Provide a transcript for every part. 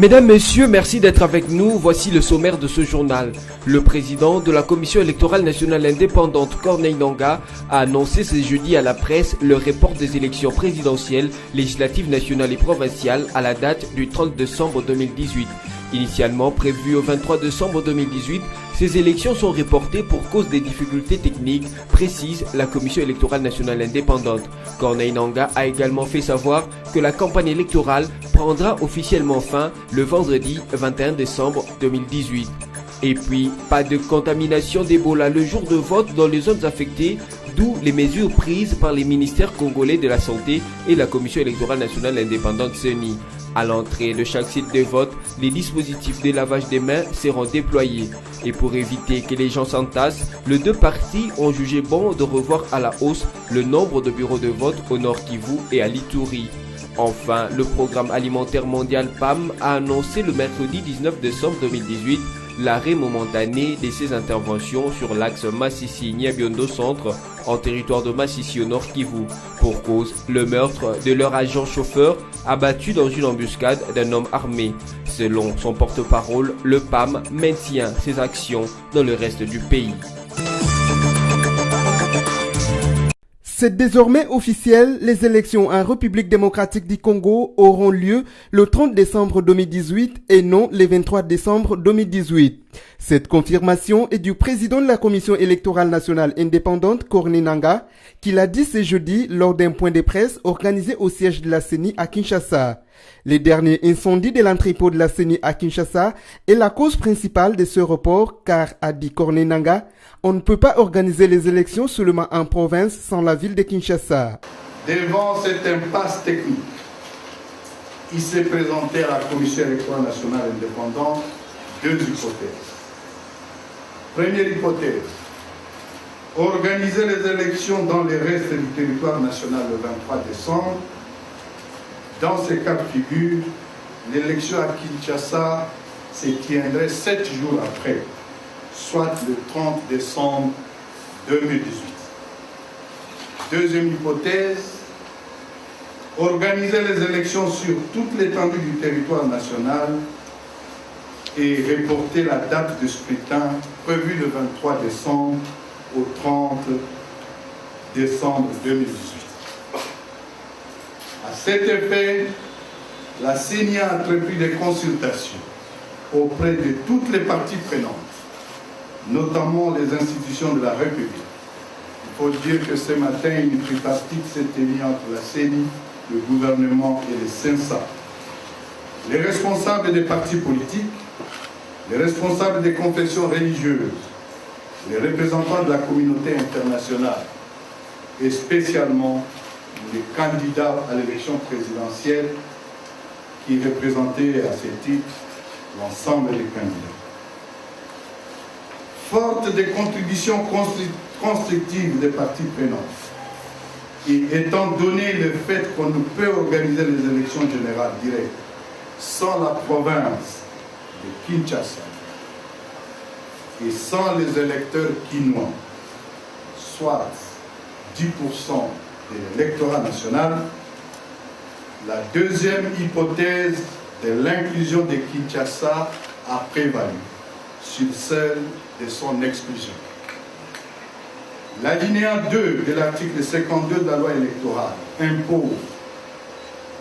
Mesdames, Messieurs, merci d'être avec nous. Voici le sommaire de ce journal. Le président de la Commission électorale nationale indépendante, Corneille Nangaa, a annoncé ce jeudi à la presse le report des élections présidentielles, législatives nationales et provinciales à la date du 30 décembre 2018. Initialement prévues au 23 décembre 2018, ces élections sont reportées pour cause des difficultés techniques, précise la Commission électorale nationale indépendante. Corneille Nangaa a également fait savoir que la campagne électorale prendra officiellement fin le vendredi 21 décembre 2018. Et puis, pas de contamination d'Ebola le jour de vote dans les zones affectées, d'où les mesures prises par les ministères congolais de la Santé et la Commission électorale nationale indépendante CENI. À l'entrée de chaque site de vote, les dispositifs de lavage des mains seront déployés. Et pour éviter que les gens s'entassent, les deux partis ont jugé bon de revoir à la hausse le nombre de bureaux de vote au Nord Kivu et à l'Ituri. Enfin, le Programme alimentaire mondial PAM a annoncé le mercredi 19 décembre 2018 l'arrêt momentané de ses interventions sur l'axe Masisi-Nyabiondo Centre en territoire de Masisi au Nord Kivu. Pour cause, le meurtre de leur agent chauffeur abattu dans une embuscade d'un homme armé. Selon son porte-parole, le PAM maintient ses actions dans le reste du pays. C'est désormais officiel, les élections en République démocratique du Congo auront lieu le 30 décembre 2018 et non le 23 décembre 2018. Cette confirmation est du président de la Commission électorale nationale indépendante, Corneille Nangaa, qui l'a dit ce jeudi lors d'un point de presse organisé au siège de la CENI à Kinshasa. Les derniers incendies de l'entrepôt de la CENI à Kinshasa est la cause principale de ce report car, a dit Corneille Nangaa, on ne peut pas organiser les élections seulement en province sans la ville de Kinshasa. Devant cette impasse technique, il s'est présenté à la Commission électorale nationale indépendante deux hypothèses. Première hypothèse, organiser les élections dans les restes du territoire national le 23 décembre. Dans ce cas de figure, l'élection à Kinshasa se tiendrait 7 jours après, soit le 30 décembre 2018. Deuxième hypothèse, organiser les élections sur toute l'étendue du territoire national et reporter la date de scrutin prévue le 23 décembre au 30 décembre 2018. À cet effet, la CENI a entrepris des consultations auprès de toutes les parties prenantes, notamment les institutions de la République. Il faut dire que ce matin, une tripartite s'est tenue entre la CENI, le gouvernement et les CENSA. Les responsables des partis politiques, les responsables des confessions religieuses, les représentants de la communauté internationale et spécialement les candidats à l'élection présidentielle qui représentaient à ce titre l'ensemble des candidats. Forte des contributions constructives des parties prenantes, et étant donné le fait qu'on ne peut organiser les élections générales directes sans la province de Kinshasa et sans les électeurs quinois, soit 10% de l'électorat national, la deuxième hypothèse de l'inclusion de Kinshasa a prévalu sur celle de son exclusion. L'alinéa 2 de l'article 52 de la loi électorale impose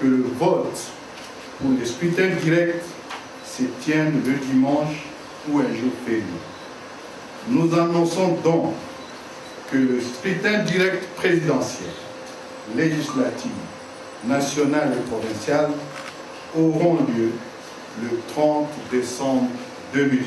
que le vote pour les scrutins directs se tienne le dimanche ou un jour férié. Nous annonçons donc que le scrutin direct présidentiel, législatif, national et provincial auront lieu le 30 décembre 2018.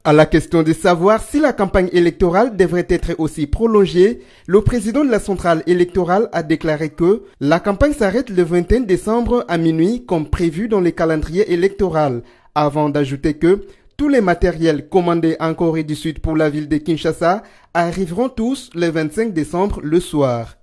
À la question de savoir si la campagne électorale devrait être aussi prolongée, le président de la centrale électorale a déclaré que la campagne s'arrête le 21 décembre à minuit comme prévu dans le calendrier électoral, avant d'ajouter que tous les matériels commandés en Corée du Sud pour la ville de Kinshasa arriveront tous le 25 décembre le soir.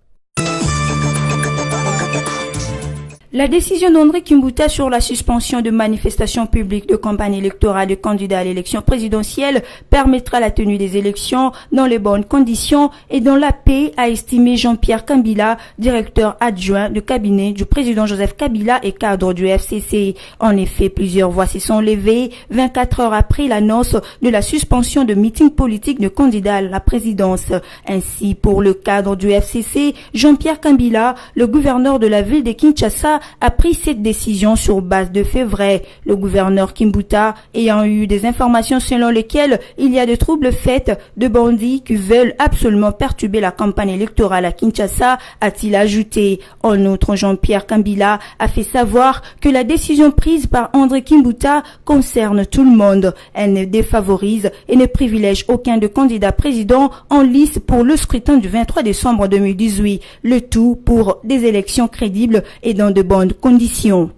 La décision d'André Kimbuta sur la suspension de manifestations publiques de campagne électorale de candidats à l'élection présidentielle permettra la tenue des élections dans les bonnes conditions et dans la paix, a estimé Jean-Pierre Kambila, directeur adjoint de cabinet du président Joseph Kabila et cadre du FCC. En effet, plusieurs voix s'y sont levées 24 heures après l'annonce de la suspension de meetings politiques de candidats à la présidence. Ainsi, pour le cadre du FCC, Jean-Pierre Kambila, le gouverneur de la ville de Kinshasa, a pris cette décision sur base de faits vrais. Le gouverneur Kimbuta ayant eu des informations selon lesquelles il y a de troubles faits de bandits qui veulent absolument perturber la campagne électorale à Kinshasa, a-t-il ajouté. En outre, Jean-Pierre Kambila a fait savoir que la décision prise par André Kimbuta concerne tout le monde. Elle ne défavorise et ne privilège aucun de candidats présidents en lice pour le scrutin du 23 décembre 2018. Le tout pour des élections crédibles et dans de bonnes conditions.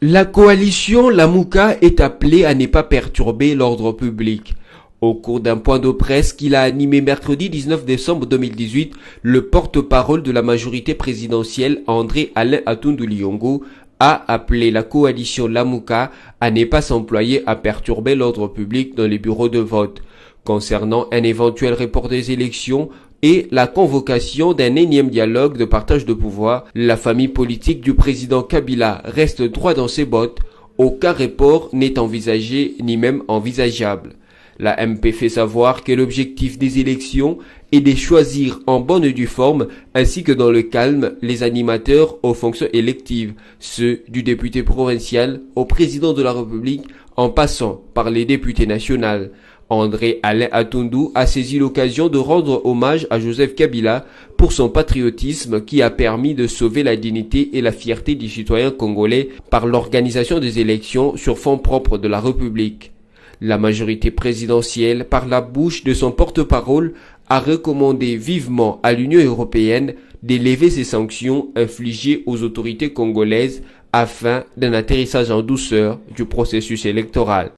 La coalition Lamuka est appelée à ne pas perturber l'ordre public. Au cours d'un point de presse qu'il a animé mercredi 19 décembre 2018, le porte-parole de la majorité présidentielle, André Alain Atundu Liongo, a appelé la coalition Lamuka à ne pas s'employer à perturber l'ordre public dans les bureaux de vote. Concernant un éventuel report des élections et la convocation d'un énième dialogue de partage de pouvoir, la famille politique du président Kabila reste droit dans ses bottes. Aucun report n'est envisagé ni même envisageable. La MP fait savoir que l'objectif des élections est de choisir en bonne et due forme, ainsi que dans le calme, les animateurs aux fonctions électives, ceux du député provincial au président de la République, en passant par les députés nationaux. André Alain Atundu a saisi l'occasion de rendre hommage à Joseph Kabila pour son patriotisme qui a permis de sauver la dignité et la fierté des citoyens congolais par l'organisation des élections sur fonds propres de la République. La majorité présidentielle, par la bouche de son porte-parole, a recommandé vivement à l'Union européenne d'élever ses sanctions infligées aux autorités congolaises afin d'un atterrissage en douceur du processus électoral.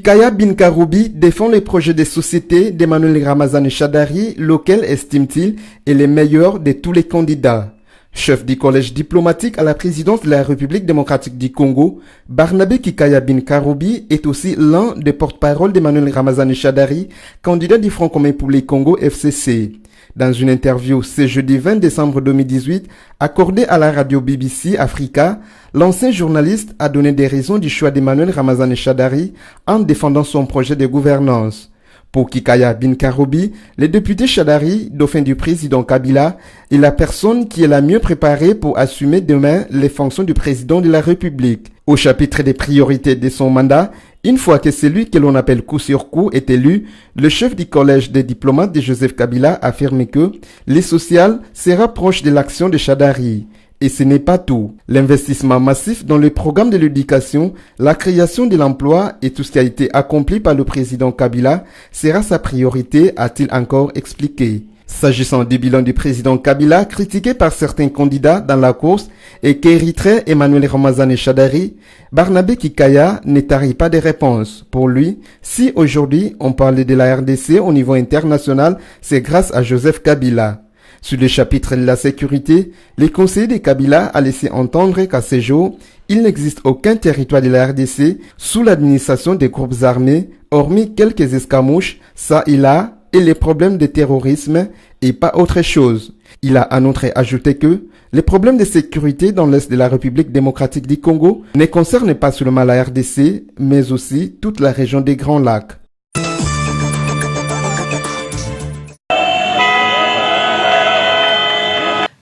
Kaya Bin Karoubi défend les projets des sociétés d'Emmanuel Ramazani Shadari, lequel estime-t-il est le meilleur de tous les candidats. Chef du collège diplomatique à la présidence de la République démocratique du Congo, Barnabé Kikaya Bin Karoubi est aussi l'un des porte-parole d'Emmanuel Ramazani Shadari, candidat du Front commun pour les Congo FCC. Dans une interview ce jeudi 20 décembre 2018, accordée à la radio BBC Africa, l'ancien journaliste a donné des raisons du choix d'Emmanuel Ramazani Shadari en défendant son projet de gouvernance. Pour Kikaya Bin Karoubi, le député Shadari, dauphin du président Kabila, est la personne qui est la mieux préparée pour assumer demain les fonctions du président de la République. Au chapitre des priorités de son mandat, une fois que celui que l'on appelle coup sur coup est élu, le chef du collège des diplomates de Joseph Kabila affirme que les social sera proche de l'action de Shadari. Et ce n'est pas tout. L'investissement massif dans le programme de l'éducation, la création de l'emploi et tout ce qui a été accompli par le président Kabila sera sa priorité, a-t-il encore expliqué. S'agissant du bilan du président Kabila, critiqué par certains candidats dans la course et qu'hériterait Emmanuel Ramazani Shadari, Barnabé Kikaya ne tarit pas de réponse. Pour lui, si aujourd'hui on parlait de la RDC au niveau international, c'est grâce à Joseph Kabila. Sur le chapitre de la sécurité, le conseiller de Kabila a laissé entendre qu'à ce jour, il n'existe aucun territoire de la RDC sous l'administration des groupes armés, hormis quelques escarmouches, ça et là, et les problèmes de terrorisme, et pas autre chose. Il a en outre ajouté que les problèmes de sécurité dans l'est de la République démocratique du Congo ne concernent pas seulement la RDC, mais aussi toute la région des Grands Lacs.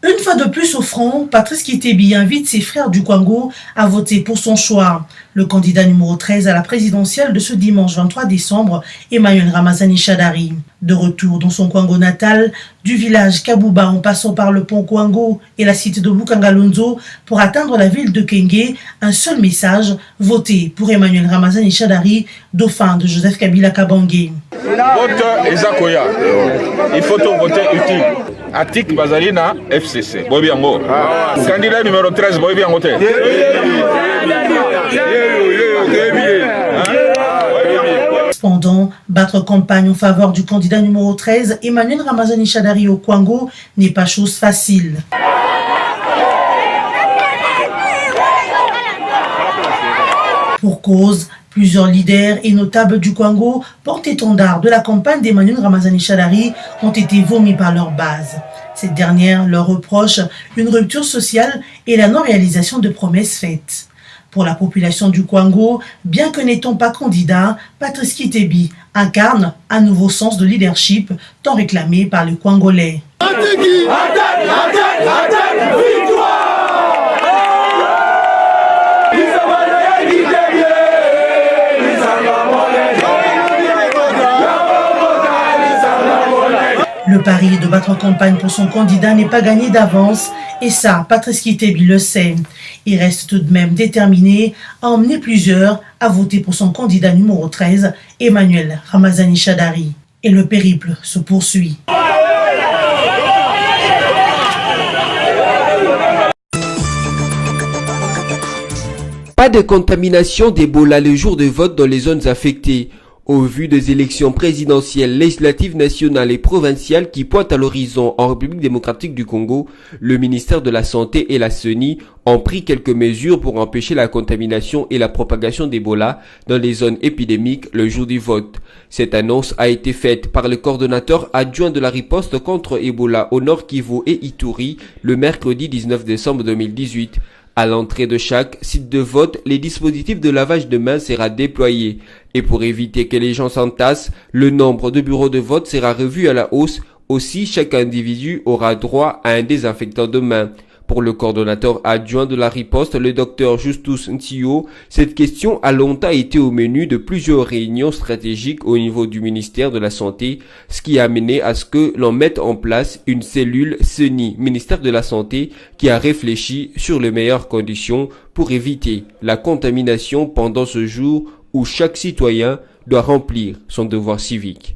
Une fois de plus au front, Patrice Kitebi invite ses frères du Kwango à voter pour son choix. Le candidat numéro 13 à la présidentielle de ce dimanche 23 décembre, Emmanuel Ramazani Shadari. De retour dans son Kwango natal, du village Kabouba en passant par le pont Kwango et la cité de Bukangalonzo pour atteindre la ville de Kenge, un seul message, voter pour Emmanuel Ramazani Shadari, dauphin de Joseph Kabila Kabange. Vote Ezakoya. Il faut voter utile. Atik Bazalina FCC. Bobiango. Candidat numéro 13, Bobiango. Cependant, Battre campagne en faveur du candidat numéro 13, Emmanuel Ramazani Shadari au Kwango, n'est pas chose facile. Pour cause, plusieurs leaders et notables du Kwango, porte-étendard de la campagne d'Emmanuel Ramazani Shadari, ont été vomis par leur base. Cette dernière leur reproche une rupture sociale et la non-réalisation de promesses faites. Pour la population du Kwango, bien que n'étant pas candidat, Patrice Kitebi incarne un nouveau sens de leadership tant réclamé par les Kwangolais. Le pari de battre en campagne pour son candidat n'est pas gagné d'avance, et ça, Patrice Kitebi le sait. Il reste tout de même déterminé à emmener plusieurs à voter pour son candidat numéro 13, Emmanuel Ramazani Shadari. Et le périple se poursuit. Pas de contamination d'Ebola le jour de vote dans les zones affectées. Au vu des élections présidentielles, législatives, nationales et provinciales qui pointent à l'horizon en République démocratique du Congo, le ministère de la Santé et la CENI ont pris quelques mesures pour empêcher la contamination et la propagation d'Ebola dans les zones épidémiques le jour du vote. Cette annonce a été faite par le coordonnateur adjoint de la riposte contre Ebola au Nord Kivu et Ituri le mercredi 19 décembre 2018. À l'entrée de chaque site de vote, les dispositifs de lavage de mains sera déployé. Et pour éviter que les gens s'entassent, le nombre de bureaux de vote sera revu à la hausse. Aussi, chaque individu aura droit à un désinfectant de mains. Pour le coordonnateur adjoint de la riposte, le docteur Justus Ntio, cette question a longtemps été au menu de plusieurs réunions stratégiques au niveau du ministère de la Santé, ce qui a mené à ce que l'on mette en place une cellule CENI, ministère de la Santé, qui a réfléchi sur les meilleures conditions pour éviter la contamination pendant ce jour où chaque citoyen doit remplir son devoir civique.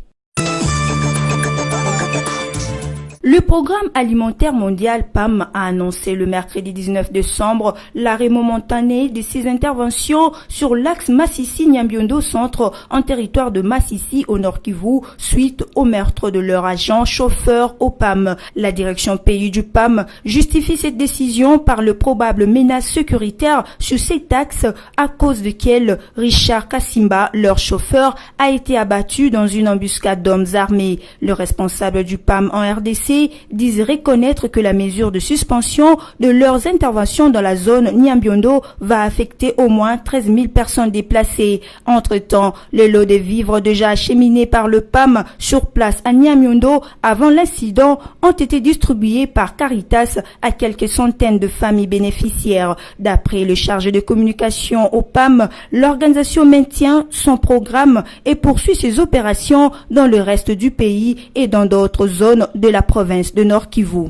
Le Programme alimentaire mondial PAM a annoncé le mercredi 19 décembre l'arrêt momentané de ses interventions sur l'axe Massissi-Nyambiondo Centre en territoire de Massissi au Nord Kivu suite au meurtre de leur agent chauffeur au PAM. La direction pays du PAM justifie cette décision par le probable menace sécuritaire sur cet axe à cause duquel Richard Kassimba, leur chauffeur, a été abattu dans une embuscade d'hommes armés. Le responsable du PAM en RDC disent reconnaître que la mesure de suspension de leurs interventions dans la zone Nyambiondo va affecter au moins 13 000 personnes déplacées. Entre-temps, les lots de vivres déjà acheminés par le PAM sur place à Nyambiondo avant l'incident ont été distribués par Caritas à quelques centaines de familles bénéficiaires. D'après le chargé de communication au PAM, l'organisation maintient son programme et poursuit ses opérations dans le reste du pays et dans d'autres zones de la province de Nord Kivu.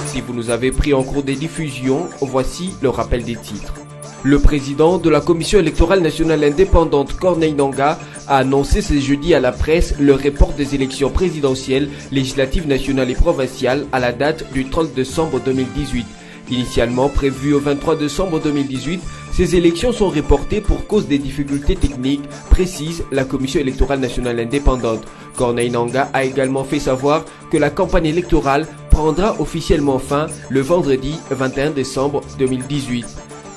Si vous nous avez pris en cours des diffusions, voici le rappel des titres. Le président de la Commission électorale nationale indépendante, Corneille Nangaa, a annoncé ce jeudi à la presse le report des élections présidentielles, législatives, nationales et provinciales à la date du 30 décembre 2018. Initialement prévues au 23 décembre 2018, ces élections sont reportées pour cause des difficultés techniques, précise la Commission électorale nationale indépendante. Corneille Nangaa a également fait savoir que la campagne électorale prendra officiellement fin le vendredi 21 décembre 2018.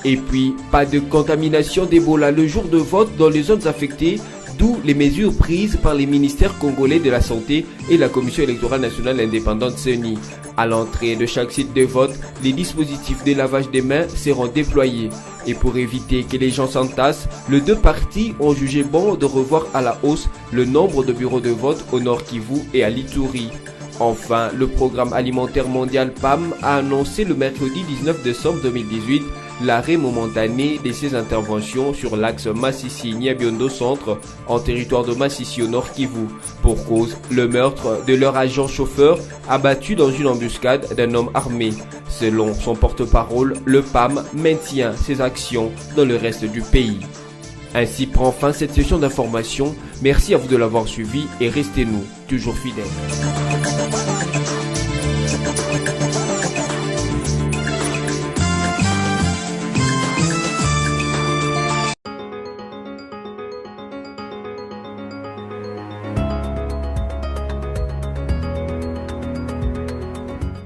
Et puis, pas de contamination d'Ebola le jour de vote dans les zones affectées, d'où les mesures prises par les ministères congolais de la Santé et la Commission électorale nationale indépendante CENI. À l'entrée de chaque site de vote, les dispositifs de lavage des mains seront déployés. Et pour éviter que les gens s'entassent, les deux partis ont jugé bon de revoir à la hausse le nombre de bureaux de vote au Nord Kivu et à l'Ituri. Enfin, le Programme alimentaire mondial PAM a annoncé le mercredi 19 décembre 2018 l'arrêt momentané de ses interventions sur l'axe Massissi-Nyambiondo Centre en territoire de Massissi au Nord Kivu. Pour cause, le meurtre de leur agent chauffeur abattu dans une embuscade d'un homme armé. Selon son porte-parole, le PAM maintient ses actions dans le reste du pays. Ainsi prend fin cette session d'information. Merci à vous de l'avoir suivi et restez-nous toujours fidèles.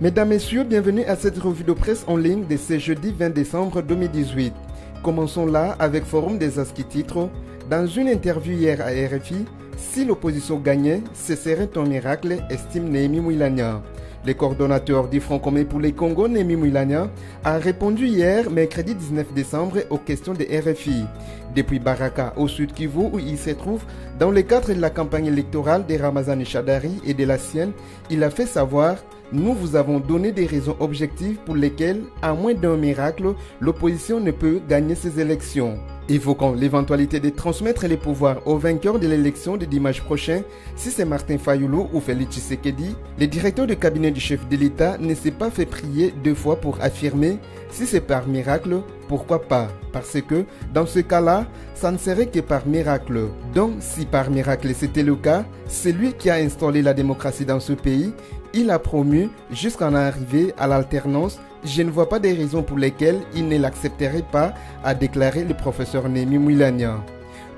Mesdames, Messieurs, bienvenue à cette revue de presse en ligne de ce jeudi 20 décembre 2018. Commençons là avec Forum des As qui titre « Dans une interview hier à RFI, si l'opposition gagnait, ce serait un miracle, estime Néhémie Mouilania. » Le coordonnateur du Front commun pour les Congo, Néhémie Mouilania, a répondu hier, mercredi 19 décembre, aux questions de RFI. Depuis Baraka, au sud Kivu, où il se trouve, dans le cadre de la campagne électorale de Ramazani Chadari et de la sienne, il a fait savoir « Nous vous avons donné des raisons objectives pour lesquelles, à moins d'un miracle, l'opposition ne peut gagner ces élections. » Évoquant l'éventualité de transmettre les pouvoirs au vainqueur de l'élection de dimanche prochain, si c'est Martin Fayulu ou Félix Tshisekedi, le directeur de cabinet du chef de l'État ne s'est pas fait prier 2 fois pour affirmer « Si c'est par miracle, pourquoi pas ?» Parce que, dans ce cas-là, ça ne serait que par miracle. Donc, si par miracle c'était le cas, c'est lui qui a installé la démocratie dans ce pays. Il a promu jusqu'à en arriver à l'alternance. Je ne vois pas des raisons pour lesquelles il ne l'accepterait pas, a déclaré le professeur Néhémie Mouilania.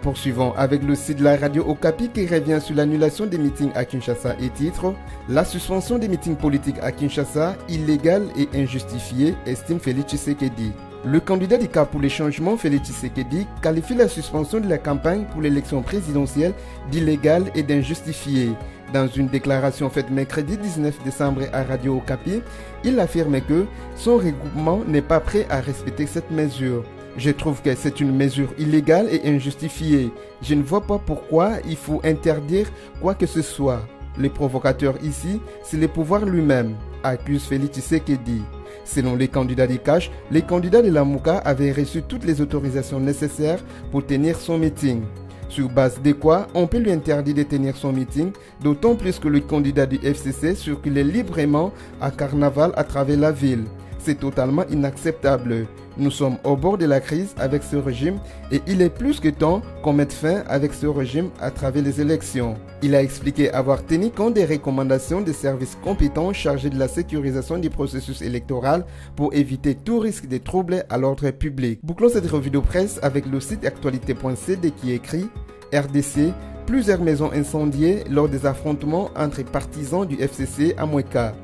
Poursuivons avec le site de la radio Okapi qui revient sur l'annulation des meetings à Kinshasa et titre « La suspension des meetings politiques à Kinshasa, illégale et injustifiée, estime Félix Tshisekedi. » Le candidat du CAP pour les changements, Félix Tshisekedi, qualifie la suspension de la campagne pour l'élection présidentielle d'illégale et d'injustifiée. Dans une déclaration faite mercredi 19 décembre à Radio Okapi, il affirme que son regroupement n'est pas prêt à respecter cette mesure. Je trouve que c'est une mesure illégale et injustifiée. Je ne vois pas pourquoi il faut interdire quoi que ce soit. Le provocateur ici, c'est le pouvoir lui-même, accuse Félix Tshisekedi. Selon les candidats du CACH, les candidats de la Mouka avaient reçu toutes les autorisations nécessaires pour tenir son meeting. Sur base de quoi, on peut lui interdire de tenir son meeting, d'autant plus que le candidat du FCC circulait librement à Carnaval à travers la ville. C'est totalement inacceptable. Nous sommes au bord de la crise avec ce régime et il est plus que temps qu'on mette fin avec ce régime à travers les élections. Il a expliqué avoir tenu compte des recommandations des services compétents chargés de la sécurisation du processus électoral pour éviter tout risque de troubles à l'ordre public. Bouclons cette revue de presse avec le site actualité.cd qui écrit RDC, plusieurs maisons incendiées lors des affrontements entre partisans du FCC à Moueka.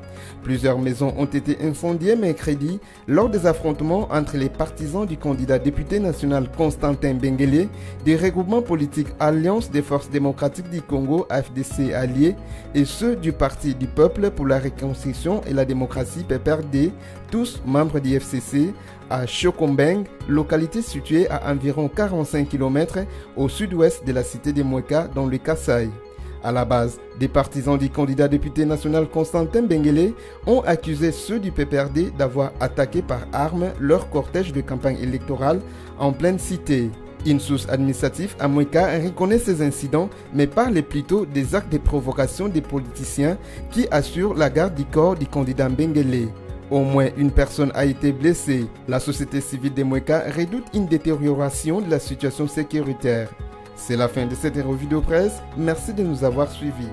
Plusieurs maisons ont été incendiées mercredi lors des affrontements entre les partisans du candidat député national Constantin Benguele, des regroupements politiques Alliance des forces démocratiques du Congo AFDC alliés et ceux du Parti du peuple pour la reconstruction et la démocratie PPRD, tous membres du FCC, à Chokombeng, localité située à environ 45 km au sud-ouest de la cité de Moueka dans le Kasaï. À la base, des partisans du candidat député national Constantin Benguele ont accusé ceux du PPRD d'avoir attaqué par arme leur cortège de campagne électorale en pleine cité. Une source administrative à Moueka reconnaît ces incidents, mais parle plutôt des actes de provocation des politiciens qui assurent la garde du corps du candidat Benguele. Au moins une personne a été blessée. La société civile de Moueka redoute une détérioration de la situation sécuritaire. C'est la fin de cette revue de presse. Merci de nous avoir suivis.